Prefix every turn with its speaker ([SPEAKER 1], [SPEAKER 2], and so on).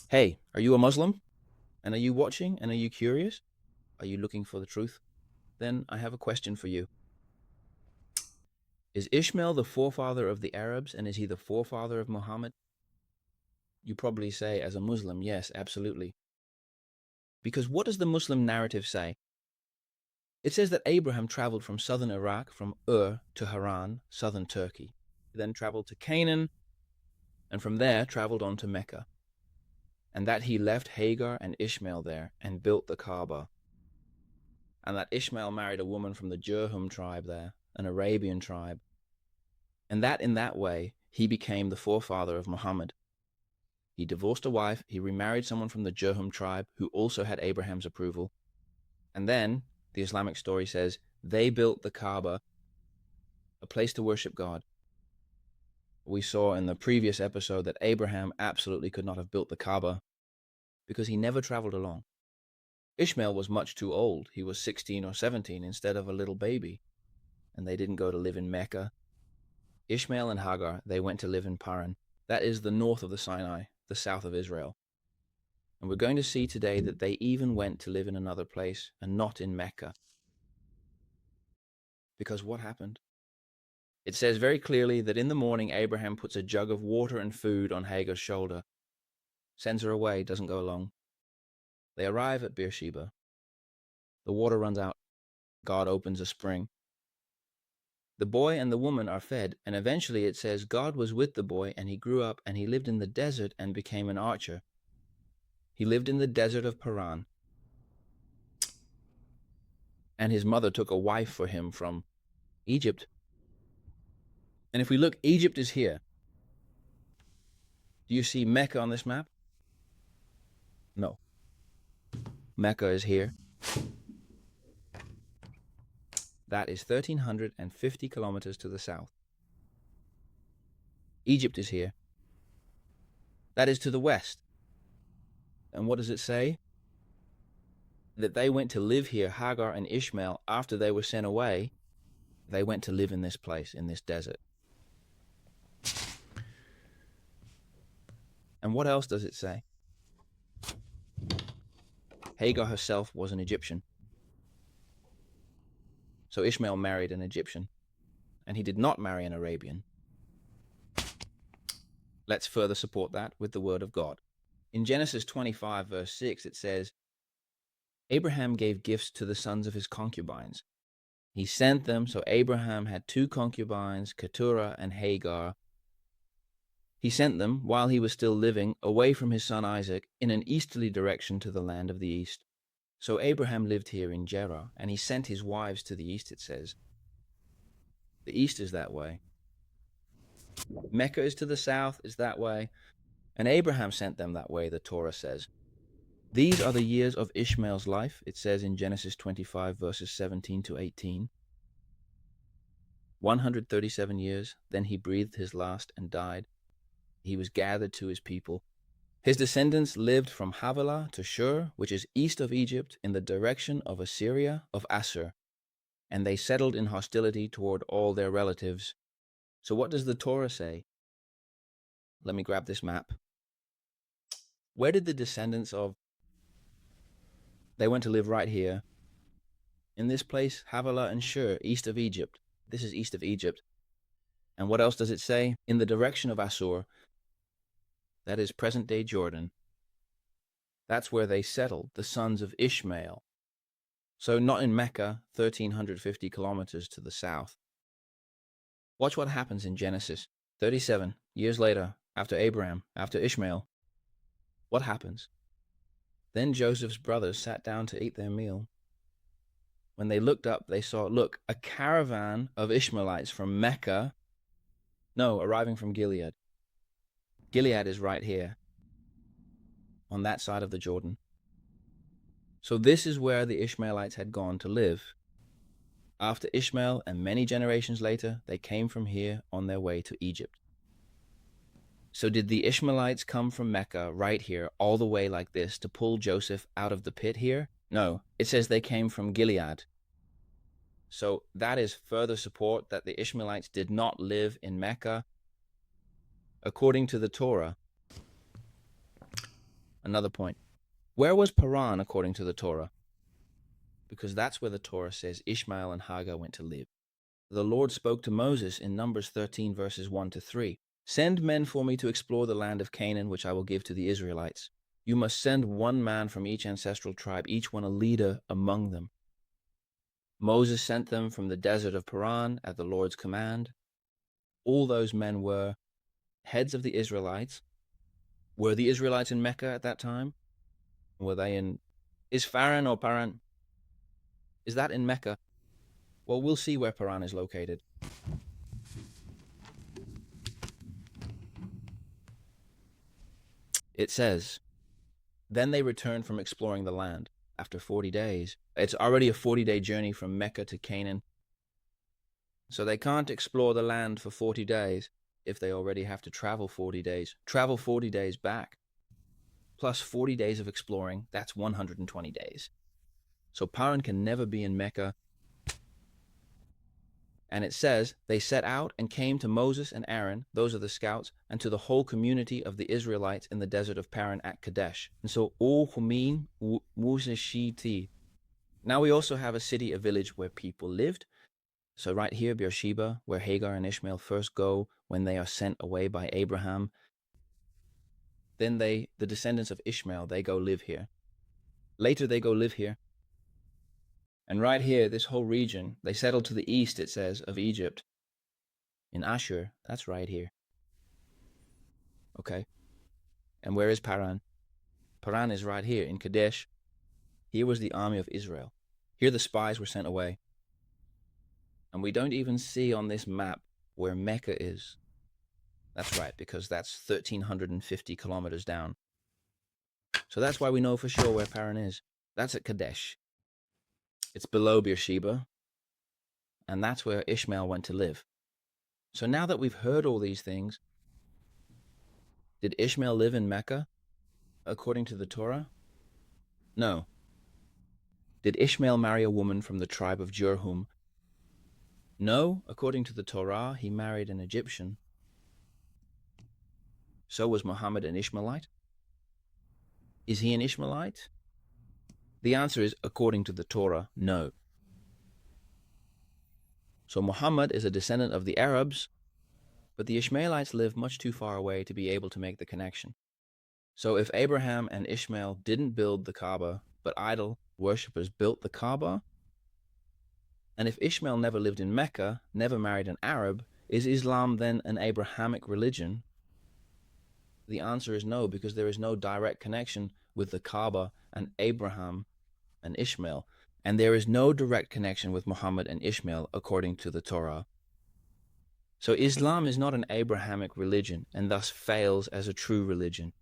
[SPEAKER 1] Hey, are you a Muslim? And are you watching and are you curious? Are you looking for the truth? Then I have a question for you. Is Ishmael the forefather of the Arabs and is he the forefather of Muhammad? You probably say, as a Muslim, yes, absolutely. Because what does the Muslim narrative say? It says that Abraham traveled from southern Iraq, from Ur to Haran, southern Turkey, then traveled to Canaan, and from there traveled on to Mecca, and that he left Hagar and Ishmael there and built the Kaaba, and that Ishmael married a woman from the Jurhum tribe there, an Arabian tribe, and that in that way he became the forefather of Muhammad. He divorced a wife, he remarried someone from the Jurhum tribe who also had Abraham's approval, and then, the Islamic story says, they built the Kaaba, a place to worship God. We saw in the previous episode that Abraham absolutely could not have built the Kaaba because he never traveled along. Ishmael was much too old. He was 16 or 17 instead of a little baby, and they didn't go to live in Mecca. Ishmael and Hagar, they went to live in Paran. That is the north of the Sinai, the south of Israel. And we're going to see today that they even went to live in another place and not in Mecca. Because what happened? It says very clearly that in the morning Abraham puts a jug of water and food on Hagar's shoulder, sends her away, doesn't go along. They arrive at Beersheba. The water runs out. God opens a spring. The boy and the woman are fed, and eventually it says God was with the boy, and he grew up, and he lived in the desert and became an archer. He lived in the desert of Paran. And his mother took a wife for him from Egypt. And if we look, Egypt is here. Do you see Mecca on this map? No. Mecca is here. That is 1,350 kilometers to the south. Egypt is here. That is to the west. And what does it say? That they went to live here, Hagar and Ishmael, after they were sent away. They went to live in this place, in this desert. And what else does it say? Hagar herself was an Egyptian. So Ishmael married an Egyptian, and he did not marry an Arabian. Let's further support that with the word of God. In Genesis 25, verse 6, it says, Abraham gave gifts to the sons of his concubines. He sent them, so Abraham had two concubines, Keturah and Hagar. He sent them, while he was still living, away from his son Isaac, in an easterly direction to the land of the east. So Abraham lived here in Gerar, and he sent his wives to the east, it says. The east is that way. Mecca is to the south, is that way. And Abraham sent them that way, the Torah says. These are the years of Ishmael's life, it says in Genesis 25, verses 17 to 18. 137 years, then he breathed his last and died. He was gathered to his people. His descendants lived from Havilah to Shur, which is east of Egypt, in the direction of Assyria, of Assur, and they settled in hostility toward all their relatives. So what does the Torah say? Let me grab this map. Where did the descendants of... They went to live right here, in this place, Havilah and Shur, east of Egypt. This is east of Egypt. And what else does it say? In the direction of Assur. That is present-day Jordan. That's where they settled, the sons of Ishmael. So not in Mecca, 1,350 kilometers to the south. Watch what happens in Genesis 37, years later, after Abraham, after Ishmael. What happens? Then Joseph's brothers sat down to eat their meal. When they looked up, they saw, look, a caravan of Ishmaelites from Mecca, arriving from Gilead. Gilead is right here, on that side of the Jordan. So this is where the Ishmaelites had gone to live. After Ishmael and many generations later, they came from here on their way to Egypt. So did the Ishmaelites come from Mecca right here, all the way like this, to pull Joseph out of the pit here? No, it says they came from Gilead. So that is further support that the Ishmaelites did not live in Mecca according to the Torah. Another point. Where was Paran according to the Torah? Because that's where the Torah says Ishmael and Hagar went to live. The Lord spoke to Moses in Numbers 13, verses 1 to 3. Send men for me to explore the land of Canaan, which I will give to the Israelites. You must send one man from each ancestral tribe, each one a leader among them. Moses sent them from the desert of Paran at the Lord's command. All those men were heads of the Israelites. Were the Israelites in Mecca at that time? Were they in... Is Pharan or Paran? Is that in Mecca? Well, we'll see where Paran is located. It says, then they returned from exploring the land after 40 days. It's already a 40-day journey from Mecca to Canaan. So they can't explore the land for 40 days if they already have to travel 40 days. Travel 40 days back. Plus 40 days of exploring, that's 120 days. So Paran can never be in Mecca. And it says, they set out and came to Moses and Aaron, those are the scouts, and to the whole community of the Israelites in the desert of Paran at Kadesh. And so, Humin Wuzeshiti. Now we also have a city, a village where people lived. So right here, Beersheba, where Hagar and Ishmael first go when they are sent away by Abraham. Then the descendants of Ishmael, they go live here. Later they go live here. And right here, this whole region, they settled to the east, it says, of Egypt. In Ashur, that's right here. Okay. And where is Paran? Paran is right here in Kadesh. Here was the army of Israel. Here the spies were sent away. And we don't even see on this map where Mecca is. That's right, because that's 1,350 kilometers down. So that's why we know for sure where Paran is. That's at Kadesh. It's below Beersheba, and that's where Ishmael went to live. So now that we've heard all these things, did Ishmael live in Mecca, according to the Torah? No. Did Ishmael marry a woman from the tribe of Jurhum? No, according to the Torah, he married an Egyptian. So was Muhammad an Ishmaelite? Is he an Ishmaelite? The answer is, according to the Torah, no. So Muhammad is a descendant of the Arabs, but the Ishmaelites live much too far away to be able to make the connection. So if Abraham and Ishmael didn't build the Kaaba, but idol worshippers built the Kaaba, and if Ishmael never lived in Mecca, never married an Arab, is Islam then an Abrahamic religion? The answer is no, because there is no direct connection with the Kaaba and Abraham and Ishmael, and there is no direct connection with Muhammad and Ishmael according to the Torah. So Islam is not an Abrahamic religion and thus fails as a true religion.